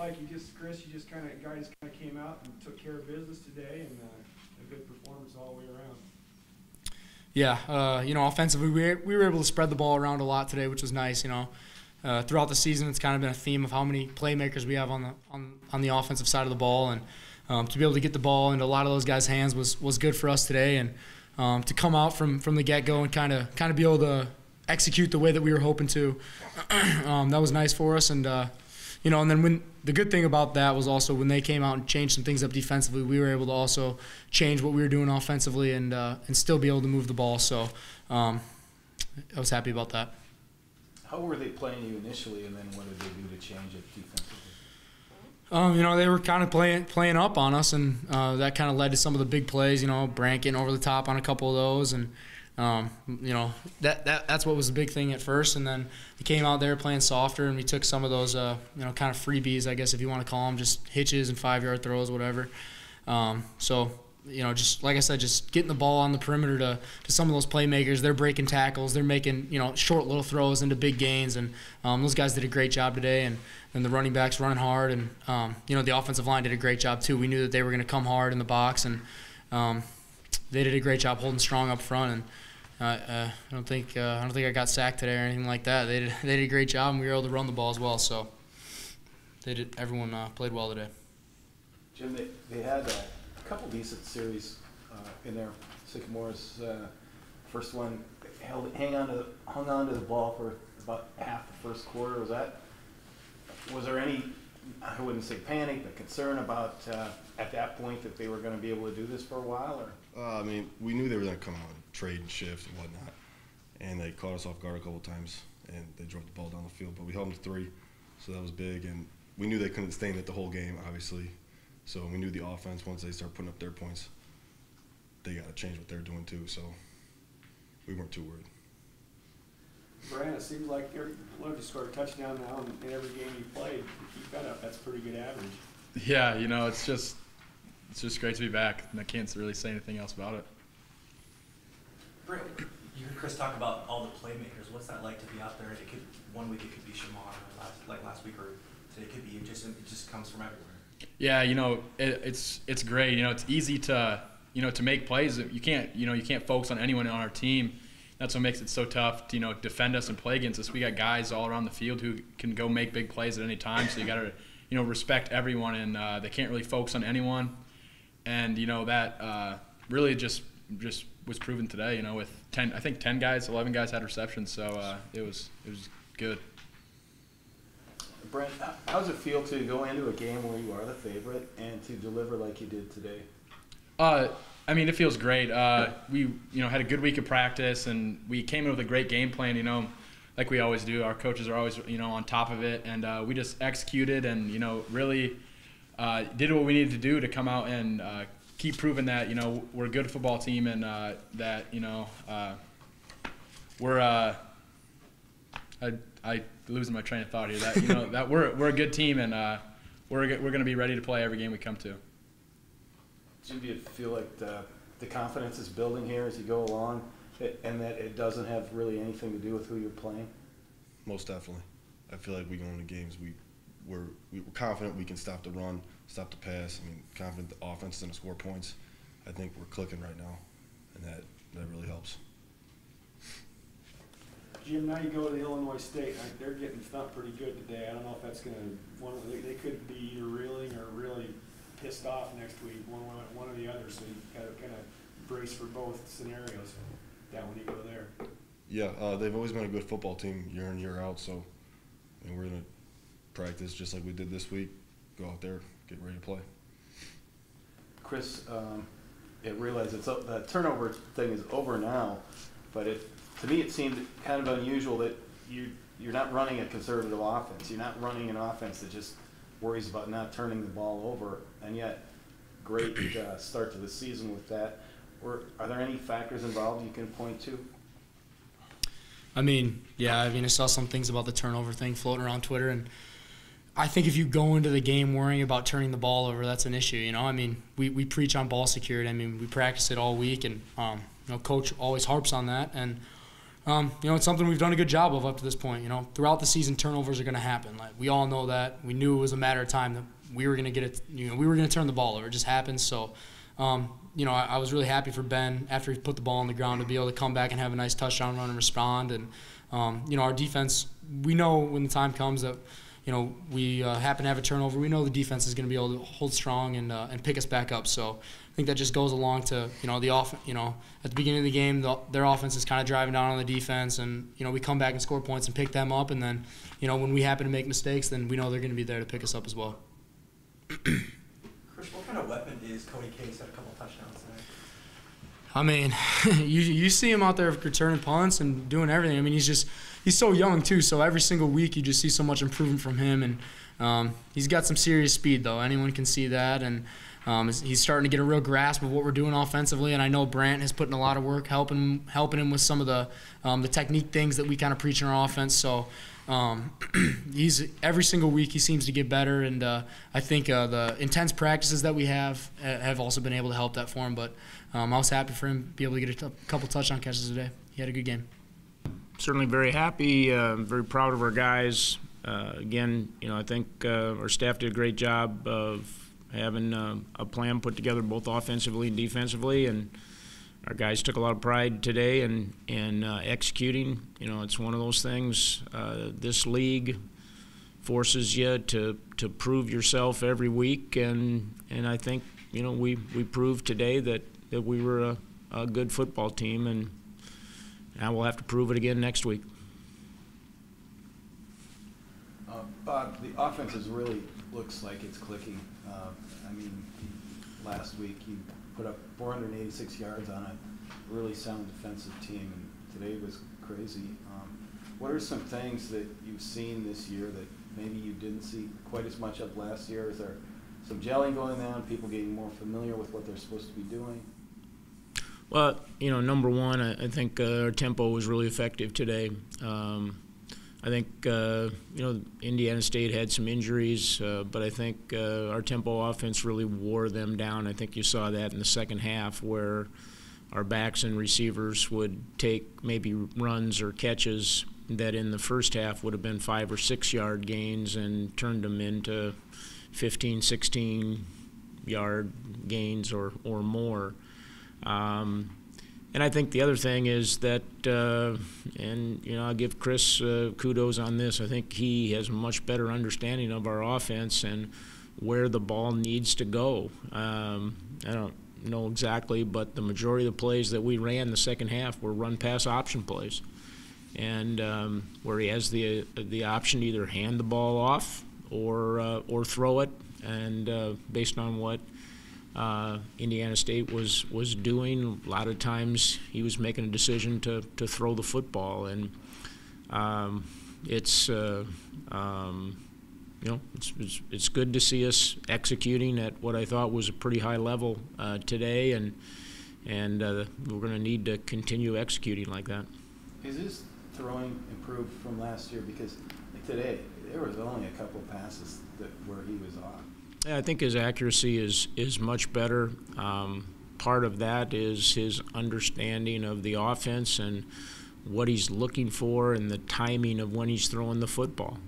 like Chris, you just kind of came out and took care of business today, and a good performance all the way around. Yeah, offensively, we were able to spread the ball around a lot today, which was nice. Throughout the season, it's kind of been a theme of how many playmakers we have on the offensive side of the ball, and to be able to get the ball into a lot of those guys' hands was good for us today, and to come out from the get-go and kind of be able to execute the way that we were hoping to, that was nice for us. And and then when the good thing about that was also when they came out and changed some things up defensively, we were able to also change what we were doing offensively and still be able to move the ball. So I was happy about that. How were they playing you initially, and then what did they do to change it defensively? They were kind of playing up on us, and that kind of led to some of the big plays. Brant getting over the top on a couple of those, and that's what was the big thing at first. And then we came out there playing softer, and we took some of those kind of freebies, I guess if you want to call them, just hitches and 5-yard throws, whatever. Just like I said, just getting the ball on the perimeter to some of those playmakers. They're breaking tackles. They're making short little throws into big gains, and those guys did a great job today. And the running backs running hard, and the offensive line did a great job too. We knew that they were going to come hard in the box, and they did a great job holding strong up front. And I don't think I got sacked today or anything like that. They did a great job, and we were able to run the ball as well. So everyone played well today. Jim, they had a couple decent series in there. Sycamore's first one hung on to the ball for about half the first quarter. Was there any, I wouldn't say panic, but concern about at that point that they were going to be able to do this for a while? Or we knew they were going to come out and trade and shift and whatnot, and they caught us off guard a couple of times, and they drove the ball down the field. But we held them to 3, so that was big, and we knew they couldn't sustain it the whole game, obviously. So we knew the offense, once they start putting up their points, they got to change what they're doing too. So we weren't too worried. Brian, it seems like you scored a touchdown now in every game you played. To keep that up, that's pretty good average. Yeah, it's just great to be back, and I can't really say anything else about it. Brent, you heard Chris talk about all the playmakers. What's that like to be out there? One week it could be Shamar, like last week, or today it could be it just comes from everywhere. Yeah, it's great. It's easy to make plays. You can't focus on anyone on our team. That's what makes it so tough to defend us and play against us. We got guys all around the field who can go make big plays at any time. So you got to respect everyone, and they can't really focus on anyone. And that really just was proven today. With 10 guys, 11 guys had receptions. So it was good. Brent, how does it feel to go into a game where you are the favorite and to deliver like you did today? It feels great. We had a good week of practice, and we came in with a great game plan, like we always do. Our coaches are always, on top of it, and we just executed and, really did what we needed to do to come out and keep proving that, we're a good football team, and that, we're I losing my train of thought here. That that we're a good team, and we're going to be ready to play every game we come to. Jim, do you feel like the confidence is building here as you go along, and that it doesn't have really anything to do with who you're playing? Most definitely. I feel like we go into games, we're confident we can stop the run, stop the pass. Confident the offense is going to score points. I think we're clicking right now, and that really helps. Jim, now you go to the Illinois State. They're getting thumped pretty good today. I don't know if that's going to – they could be either reeling or really pissed off next week, one or the other. So you got to kind of brace for both scenarios down when you go there. Yeah, they've always been a good football team year in, year out. So we're going to practice just like we did this week, go out there, get ready to play. Chris, I realize the turnover thing is over now, but to me it seemed kind of unusual that you're not running a conservative offense. You're not running an offense that just worries about not turning the ball over, and yet great start to the season with that. Are there any factors involved you can point to? I saw some things about the turnover thing floating around Twitter, and I think if you go into the game worrying about turning the ball over, that's an issue. We preach on ball security. We practice it all week, and Coach always harps on that. And It's something we've done a good job of up to this point. Throughout the season, turnovers are going to happen. Like, we all know that. We knew it was a matter of time that we were going to get it. We were going to turn the ball over. It just happens. So, I was really happy for Ben after he put the ball on the ground to be able to come back and have a nice touchdown run and respond. And our defense, we know when the time comes that we happen to have a turnover, we know the defense is going to be able to hold strong and pick us back up. So I think that just goes along to the at the beginning of the game, their offense is kind of driving down on the defense, and we come back and score points and pick them up, and then when we happen to make mistakes, then we know they're going to be there to pick us up as well. Chris, what kind of weapon is Cody Case? Had a couple touchdowns tonight. I mean, you see him out there returning punts and doing everything. I mean, he's so young too. So every single week you just see so much improvement from him, and he's got some serious speed though. Anyone can see that, and he's starting to get a real grasp of what we're doing offensively. And I know Brant has put in a lot of work helping him with some of the technique things that we kind of preach in our offense. So he's every single week he seems to get better, and I think the intense practices that we have also been able to help that for him. But I was happy for him to be able to get a couple touchdown catches today. He had a good game. Certainly very happy, very proud of our guys. Again, I think our staff did a great job of having a plan put together both offensively and defensively, and our guys took a lot of pride today in executing. It's one of those things. This league forces you to prove yourself every week, and I think we proved today that we were a good football team, and now we'll have to prove it again next week. Bob, the offense really looks like it's clicking. Last week you put up 486 yards on a really sound defensive team, and today was crazy. What are some things that you've seen this year that maybe you didn't see quite as much of last year? Is there some gelling going on, people getting more familiar with what they're supposed to be doing? Well, number one, I think our tempo was really effective today. I think, Indiana State had some injuries, but I think our tempo offense really wore them down. I think you saw that in the second half where our backs and receivers would take maybe runs or catches that in the first half would have been 5 or 6 yard gains and turned them into 15, 16 yard gains or more. And I think the other thing is that, I'll give Chris kudos on this. I think he has a much better understanding of our offense and where the ball needs to go. I don't know exactly, but the majority of the plays that we ran the second half were run-pass option plays, and where he has the option to either hand the ball off or throw it, and based on what Indiana State was doing, a lot of times he was making a decision to throw the football, and it's good to see us executing at what I thought was a pretty high level today, and we're going to need to continue executing like that. Is his throwing improved from last year? Because today there was only a couple passes where he was off. Yeah, I think his accuracy is much better. Part of that is his understanding of the offense and what he's looking for and the timing of when he's throwing the football.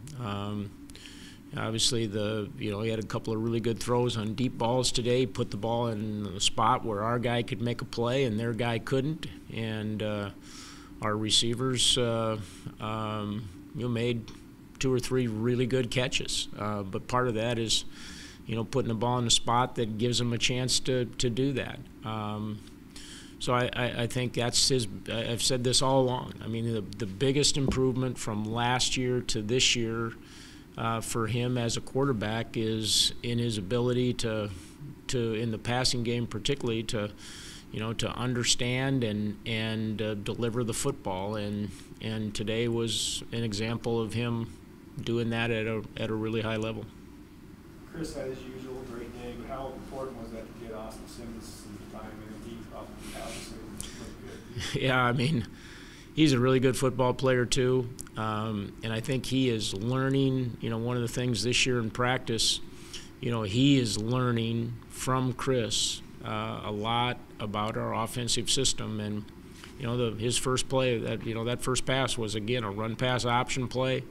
Obviously, he had a couple of really good throws on deep balls today. He put the ball in the spot where our guy could make a play and their guy couldn't, and our receivers made 2 or 3 really good catches. But part of that is putting the ball in a spot that gives him a chance to do that. So I think that's his. I've said this all along. I mean, the biggest improvement from last year to this year for him as a quarterback is in his ability to in the passing game particularly to understand and deliver the football, and today was an example of him doing that at a really high level. Chris had his usual great day, but how important was that to get Austin Simmons some time? And he obviously looked good. Yeah, I mean, he's a really good football player too, and I think he is learning. One of the things this year in practice, he is learning from Chris a lot about our offensive system, and his first play, that first pass was, again, a run pass option play.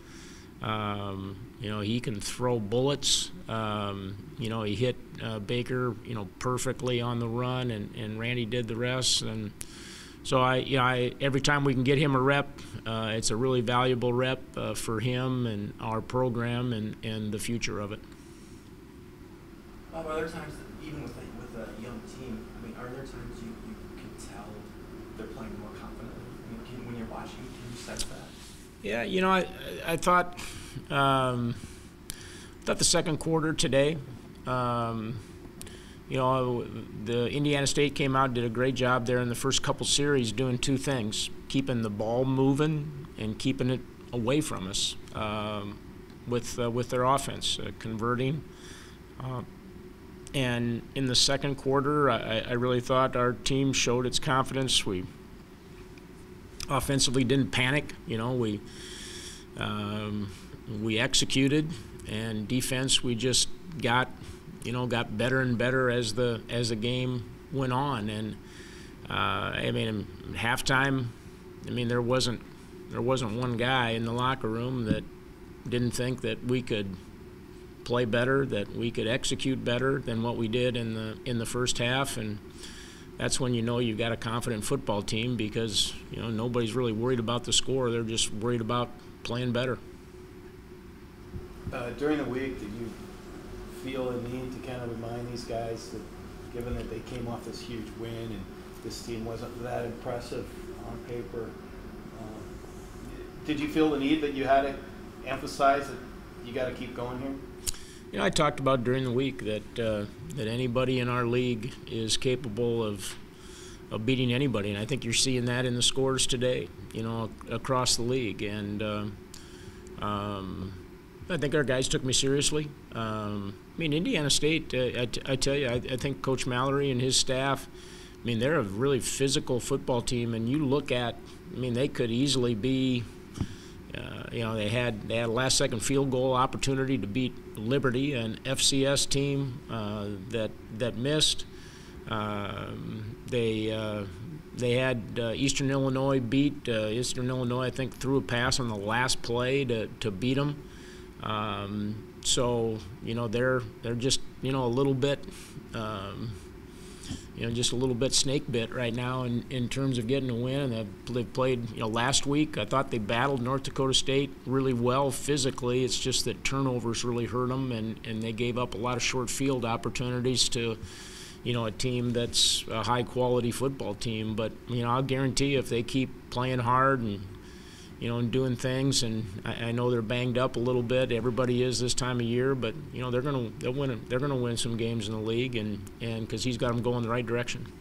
He can throw bullets. He hit Baker, perfectly on the run, and Randy did the rest. And so every time we can get him a rep, it's a really valuable rep for him and our program and the future of it. Bob, are there times that even with a young team, I mean, are there times you can tell they're playing more confidently? I mean, when you're watching, can you sense that? Yeah, I thought the second quarter today, the Indiana State came out and did a great job there in the first couple series doing two things: keeping the ball moving and keeping it away from us with their offense, converting. And in the second quarter, I really thought our team showed its confidence. We offensively didn't panic. We executed, and defense we just got better and better as the game went on. And in halftime, there wasn't one guy in the locker room that didn't think that we could play better, that we could execute better than what we did in the first half. And that's when you've got a confident football team, because nobody's really worried about the score. They're just worried about playing better. During the week, did you feel a need to kind of remind these guys that, given that they came off this huge win and this team wasn't that impressive on paper, did you feel the need that you had to emphasize that you got to keep going here? I talked about during the week that anybody in our league is capable of beating anybody, and I think you're seeing that in the scores today, across the league. And I think our guys took me seriously. Indiana State, I tell you, I think Coach Mallory and his staff, they're a really physical football team, and you look at, they could easily be. They had a last-second field goal opportunity to beat Liberty, an FCS team that missed. They had Eastern Illinois beat. Eastern Illinois, I think, threw a pass on the last play to beat them. So they're just a little bit. Just a little bit snake bit right now in terms of getting a win. They've played, last week I thought they battled North Dakota State really well physically. It's just that turnovers really hurt them, and they gave up a lot of short field opportunities to, a team that's a high-quality football team. But, I'll guarantee you if they keep playing hard and doing things, and I know they're banged up a little bit. Everybody is this time of year, but they're gonna win some games in the league, and because he's got them going the right direction.